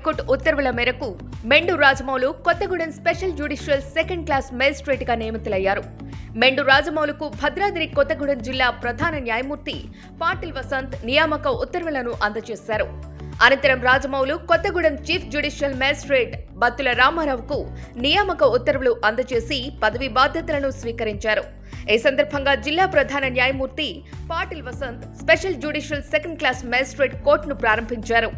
High court ఉత్తర్వుల మేరకు Mendu Rajamouli Kothagudem special judicial second class magistrate గా నియమితులయ్యారు. మెండు రాజమౌళికు భద్రాద్రి కొత్తగూడెం జిల్లా ప్రధాన న్యాయమూర్తి పాటిల్ వసంత్ నియామక ఉత్తర్వులను అందజేశారు. అనంతరం Rajamouli Kothagudem chief judicial magistrate Battula రామారావుకు నియామక ఉత్తర్వులు అందజేసి పదవి బాధ్యతలను స్వీకరించారు. ఈ సందర్భంగా జిల్లా ప్రధాన న్యాయమూర్తి Patil Vasanth special judicial second class magistrate కోర్టును ప్రారంభించారు.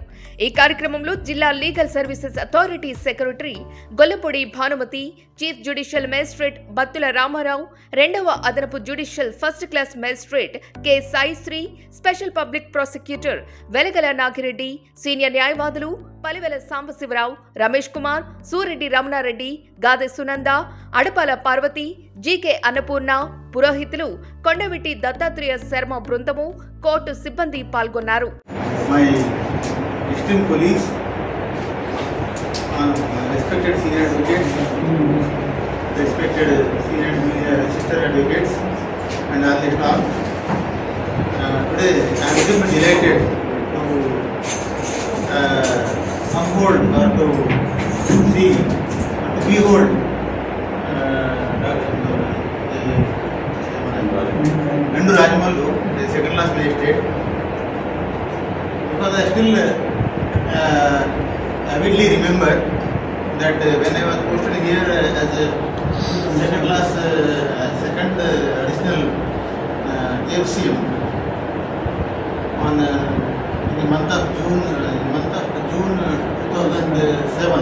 ఈ కార్యక్రమంలో జిల్లా legal services authority secretary Gollapudi Bhanumathi, chief judicial magistrate Battula Ramarao, రెండవ అదనపు judicial first class magistrate K Saisri, special public prosecutor Velagala Nagireddy, senior న్యాయవాదులు పలివెల సాంబశివరావు, రమేష్ కుమార్, సూరెడ్డి రమణారెడ్డి, గాదె సునంద, అడపాల పార్వతి, జీకే అన్నపూర్ణ, పురోహితులు కొండవిటి దత్తాత్రేయ శర్మ బృందము, కోర్టు సిబ్బంది పాల్గొన్నారు. Esteemed colleagues, respected senior advocates, respected senior and junior sister advocates, and all the staff. Today I am very delighted to uphold or to see or to behold Mendu Rajamallu, the second class magistrate, because I still vividly remember that when I was posted here as a second class, second additional AFCM on in the month of June 2007,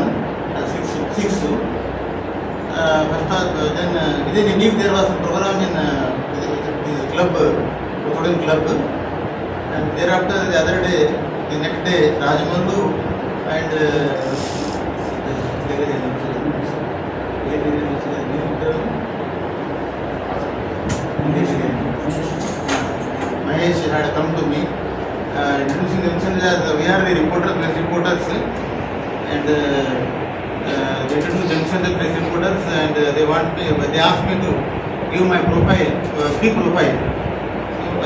6. Then within a week there was a program in this club, Kottagudem club, and thereafter the other day, the next day, Rajamallu and Mahesh had come to me, introducing themselves as we are the reporters, and they introduced themselves as press reporters, and they asked me to give my profile, free profile.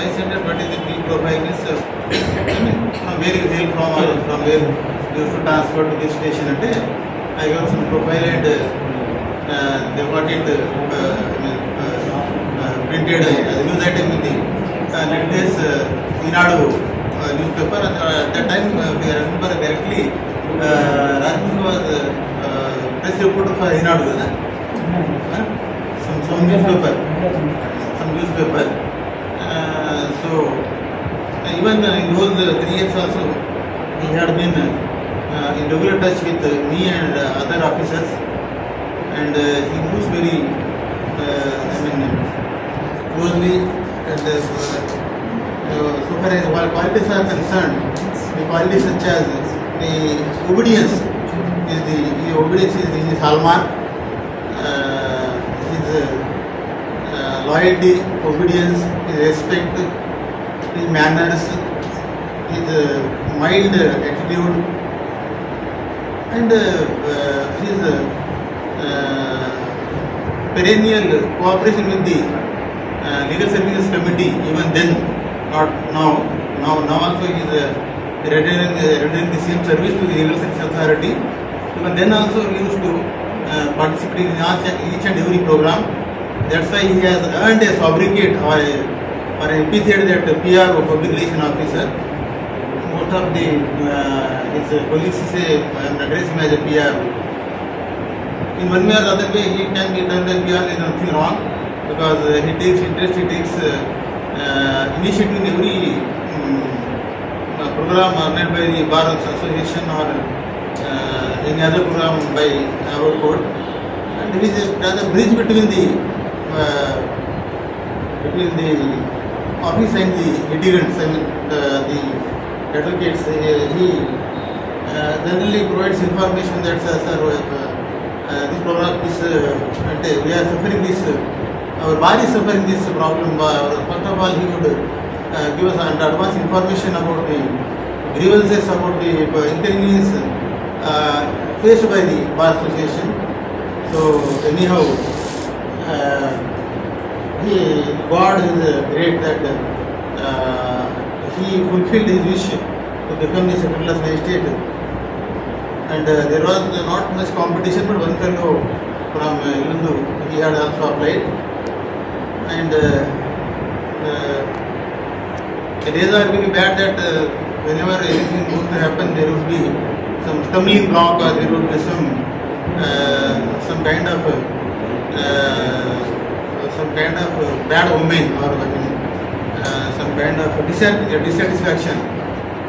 I said that what is the free profile is, from where you hail from or from where you should transfer to this station. And I got some profile and they got it printed as a news item in the latest Inadu newspaper. At that time, we remember correctly, Rajmul was press reporter for Inadu. Some newspaper. So even in those 3 years also, he had been in regular touch with me and other officers, and he moves very closely. And so far as qualities are concerned, the qualities such as the obedience is his hallmark. His loyalty, obedience, his respect, his manners, his mild attitude, and his perennial cooperation with the legal services committee. Even then, not now. Now also he is rendering the same service to the legal services authority. Even then also he used to participate in each and every program. That's why he has earned a sobriquet or an epithet that PR or public relation officer. Most of the his colleagues say I am addressing him as a PR. In one way or the other way, he can be done that PR is nothing wrong, because he takes interest, he takes initiative in every program organized by the Bar Association or any other program by our court. And there is a bridge between the office and the litigants, I mean the advocates. He generally provides information that sir, this program is we are suffering this, our bar is suffering this problem. First of all, he would give us advance information about the grievances, about the inconvenience faced by the Bar Association. So anyhow, God is great that he fulfilled his wish to become the second class magistrate. and there was not much competition, but one fellow from Ilundu, he had also applied, and the days are very bad that whenever anything goes to happen, there would be some stumbling block, or there would be some kind of bad omen, or some kind of dissatisfaction.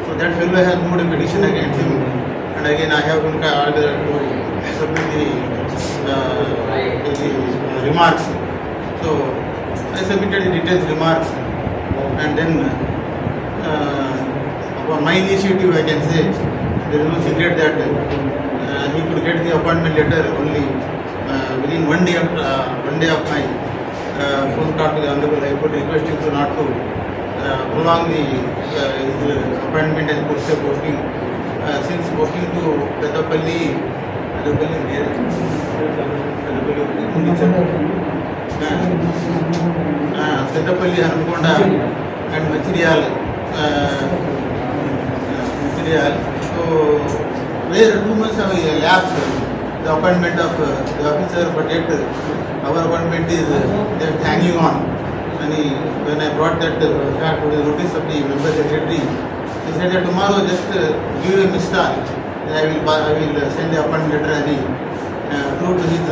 So that fellow has moved a petition against him, and again I have been ordered to submit the remarks. So I submitted the detailed remarks, and then upon my initiative, I can say there is no secret that he could get the appointment letter only within one day of my phone call to the Honorable High Court requesting to not to prolong his appointment and posting. Since posting to Peddapalli Hankonda and Mancherial. So where 2 months have elapsed the appointment of the officer, but yet our appointment is just hanging on. And when I brought that fact to the notice of the member secretary, he said that tomorrow just give a missed call. I will send the appointment letter, and true to his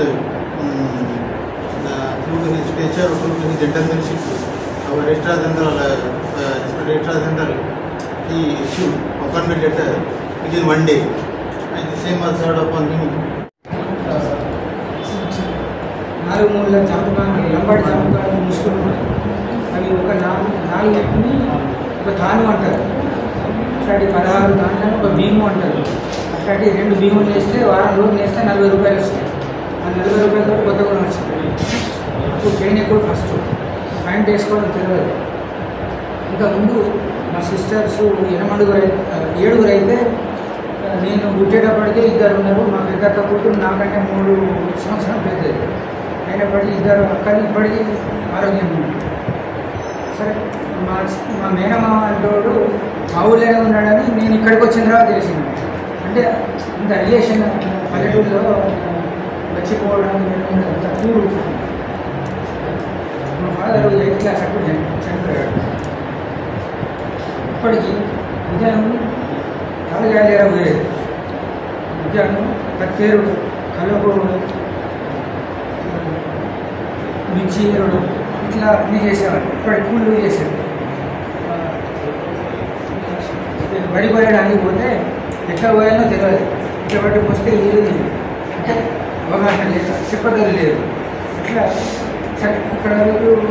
stature, true to his gentlemanship, our Registrar General, he issued appointment letter within 1 day, and the same was heard upon him. నాలుగు మూల జామకాయలు లంబాడి జామకాయలు ముసుకులు అవి ఒక నాలుగు ఎట్టుని ఒక తాను అంటారు. అట్లాంటి 16 దాంట్లను ఒక భీము అంటారు. అట్లాంటి 2 భీములు వేస్తే వారం రోజులు వేస్తే 40 రూపాయలు వస్తాయి. ఆ 40 రూపాయలతో కొత్త కూడా వచ్చింది. అప్పుడు ట్రైన్ ఎక్కువ ఫస్ట్ ప్యాంట్ వేసుకోవడం తెలియదు. ఇంకా ముందు మా సిస్టర్స్ 7 అయితే నేను పుట్టేటప్పటికే 2 ఉన్నారు. మా పెద్ద అక్క కూతురు నాకంటే 3 సంవత్సరాలు పెద్దది. అయినప్పటికీ 2 అక్కలు ఇప్పటికీ ఆరోగ్యం ఉంది. సరే మా మేనమామ అంటోడు మా ఊళ్ళోనే ఉన్నాడని నేను ఇక్కడికి వచ్చిన తర్వాత తెలిసింది. అంటే ఇంత రిలేషన్ పల్లెటూరులో వచ్చిపోవడం తక్కువ. మా ఫాదర్ 8th క్లాస్ అప్పుడు చనిపోయాడు. ఇప్పటికీ ఉదయం కాలుగాయలేరా పోయేది. ఉద్యానం కత్తేరు కలుపు మిర్చి ఎరుడు ఇట్లా అన్నీ చేసేవాడు. ఇప్పటి కూళ్ళు చేసేది. బడి పోయడానికి పోతే ఎట్లా పోయానో తెలియదు. ఇట్లా బట్టి వస్తే ఏది అంటే అవగాహన లేదు, చెప్పగలి లేదు. ఇట్లా సరే ఇక్కడ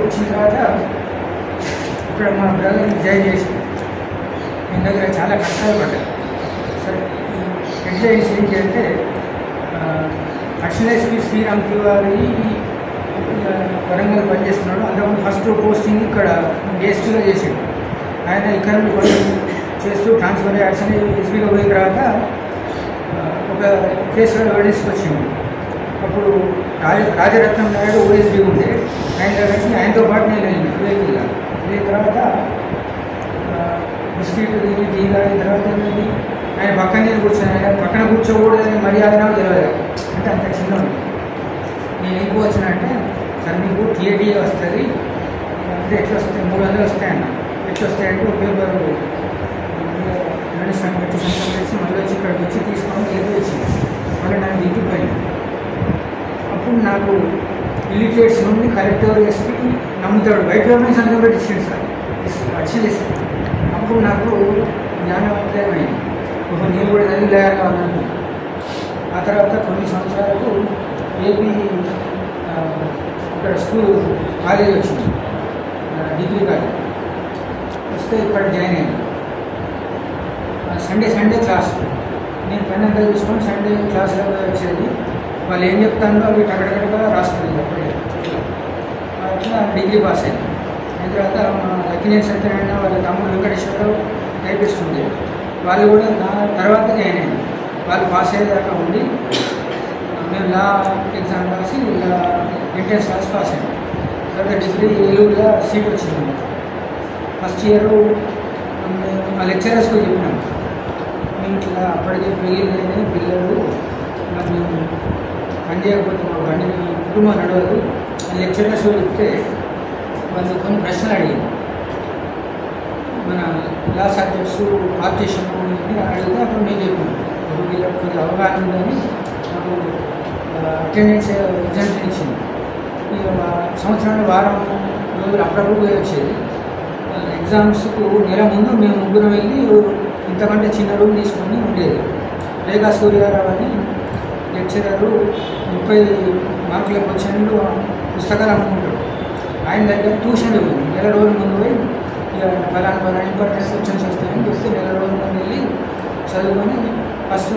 వచ్చిన తర్వాత ఇక్కడ మా బ్రదర్ని జాయిన్ చేసి మీ దగ్గర చాలా కష్టాలు పడ్డాయి. సరే ఎట్లా ఏంటి అంటే అడిషనల్ ఎస్పీ శ్రీరామ్ తివారి వరంగల్ పనిచేస్తున్నాడు. అంతకుముందు ఫస్ట్ పోస్టింగ్ ఇక్కడ డిఎస్పీగా చేసాడు. ఆయన ఇక్కడ పని చేస్తూ ట్రాన్స్ఫర్ అడిషనల్ ఎస్పీగా పోయిన తర్వాత ఒక కేసులో ఎవిడెన్స్కి వచ్చింది. అప్పుడు రాజరత్నం నాయుడు ఓఎస్డీ ఉండే ఆయన దగ్గరికి ఆయనతో పాటు నేను వెహికల్గా వెళ్ళిన తర్వాత బిస్కెట్ దిగి అయిన తర్వాత ఏంటంటే ఆయన పక్కనే కూర్చొని ఆయన పక్కన కూర్చోకూడదని మర్యాద నాకు తెలియదు. అంటే అంత చిన్న నేను ఏం వచ్చినంటే సార్ మీకు టీఏడీఏ వస్తుంది అంటే ఎట్లా వస్తాయి 300 వస్తాయన్న. ఎట్లా వస్తాయంటే ఒక పేపర్ సంఘం పెట్టి సంఘం చేసి మళ్ళీ వచ్చి ఇక్కడికి వచ్చి తీసుకొని ఏదో వచ్చింది. మళ్ళీ నాకు దిగిపోయింది. అప్పుడు నాకు ఇలిటరేట్స్ నుండి కలెక్టర్ ఎస్పీ నమ్ముతాడు బయటలోనే సంఘం పెట్టించాడు సార్ అడిషనల్. అప్పుడు నాకు జ్ఞానోదయం అయింది. ఒక నేను కూడా చదివి లేయర్ కావాలని. ఆ తర్వాత కొన్ని సంవత్సరాలకు ఏపీ ఇక్కడ స్కూల్ కాలేజ్ వచ్చింది, డిగ్రీ కాలేజ్ వస్తే ఇక్కడ జాయిన్ అయింది. సండే క్లాస్ నేను పెన్ అంతా చూసుకొని సండే క్లాస్లో వచ్చేది. వాళ్ళు ఏం చెప్తానో అవి టగటగటగా రాసుకునేది. అప్పుడే అట్లా డిగ్రీ పాస్ అయింది. అయిన తర్వాత మా లక్కినేని సత్యనారాయణ వాళ్ళ తమ్ముడు వెంకటేశ్వరరావు టైపిస్ట్ ఉంది. వాళ్ళు కూడా నా తర్వాత జాయిన్ అయింది. వాళ్ళు పాస్ అయ్యేదాకా ఉండి మేము లా ఎగ్జామ్ రాసి ఎంట్రన్స్ రాసి పాస్ అయ్యాం. తర్వాత డిగ్రీ ఏలూరులో సీట్ వచ్చింది. ఫస్ట్ ఇయర్ ఆ లెక్చరర్స్కి చెప్పినాం మేము ఇట్లా అప్పటికే పెళ్ళిళ్ళైనా పిల్లలు మరి పని చేయకపోతే మా బండి కుటుంబం నడవదు అని లెక్చరర్స్ చెప్తే వాళ్ళు కొన్ని ప్రశ్నలు అడిగింది. మన లా సబ్జెక్ట్స్ ఆర్టిషన్ అడిగితే అప్పుడు నేను చెప్పాను ఇప్పుడు వీళ్ళకి కొద్దిగా అవగాహన ఉందని నాకు అటెండెన్స్ ఎగ్జామ్షన్ ఇచ్చింది. ఈ సంవత్సరానికి వారం రోజులు అప్పుడప్పుడు పోయి వచ్చేది. ఎగ్జామ్స్కు నెల ముందు మేము ముగ్గురు వెళ్ళి ఇంతకంటే చిన్న రూమ్ తీసుకొని ఉండేది. రేఖా సూర్యారావు అని లెక్చరరు 30 మార్కుల క్వశ్చన్లు పుస్తకాలు అమ్ముకుంటాడు. ఆయన దగ్గర ట్యూషన్ ఉంది. నెల రోజుల ముందు పోయి ఇక పలానా ఇంపార్టెంట్ క్వశ్చన్స్ వస్తాయని చెప్తే నెల రోజుల ముందు వెళ్ళి చదువుకొని ఫస్ట్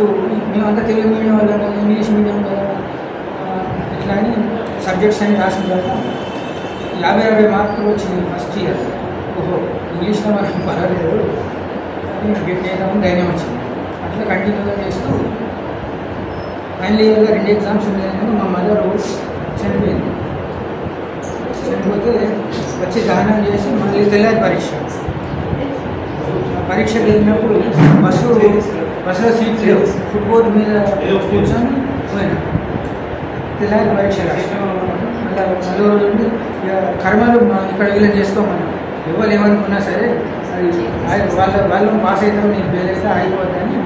మేమంతా తెలుగు మీడియం వల్ల ఇంగ్లీష్ మీడియం ఇట్లా అని సబ్జెక్ట్స్ అని రాసిన తర్వాత 50 మార్కులు వచ్చింది ఫస్ట్ ఇయర్. ఓహో ఇంగ్లీష్లో మనకు పర్వాలేదు అని గట్టిగా ధైర్యం వచ్చింది. అట్లా కంటిన్యూగా చేస్తూ ఫైనల్ ఇయర్గా 2 ఎగ్జామ్స్ ఉన్నాయని మా మదర్ చనిపోయింది. చనిపోతే వచ్చి దహనం చేసి మళ్ళీ తెల్లారి పరీక్షకి వెళ్ళినప్పుడు బస్సులో సీట్ లేవు. ఫుట్బాల్ మీద కూర్చొని పోయినా తెల్లారి పరీక్ష మళ్ళీ రోజు ఉండి కర్మలు ఇక్కడ వీళ్ళని చేసుకోమని ఎవరు ఏమనుకున్నా సరే అది వాళ్ళు పాస్ అవుతాం నేను ఫెయిల్ అయితే ఆగిపోద్దని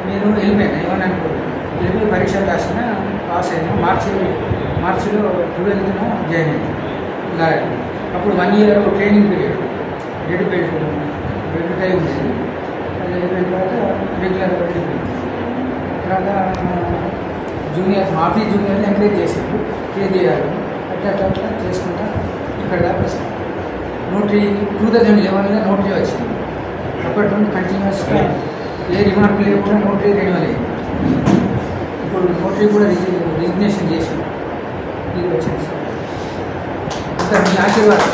నేను వెళ్ళిపోయాను. ఏమని అనుకోరు వెళ్ళిపోయి పరీక్ష రాసిన పాస్ అయినా మార్చిలో 12న జాయిన్ అయ్యాను. లాయర్ అప్పుడు 1 year training period red time ఉండేది. అది అయిపోయిన తర్వాత రెగ్యులర్ తర్వాత ఆఫీస్ జూనియర్ని ఎంకరేజ్ చేశారు. కేర్ చేయాలి అట్లా చేసుకుంటా ఇక్కడ దాకా నోటరీ 2011లో నోటరీ వచ్చింది. అప్పటి నుండి కంటిన్యూస్గా ఏ రిమార్క్ లేకుండా నోటరీ రెన్యువల్ అయ్యింది. ఇప్పుడు నోటరీ కూడా రిజిగ్నేషన్ చేసి ఇది వచ్చింది సార్. అంత మీ ఆశీర్వాదం.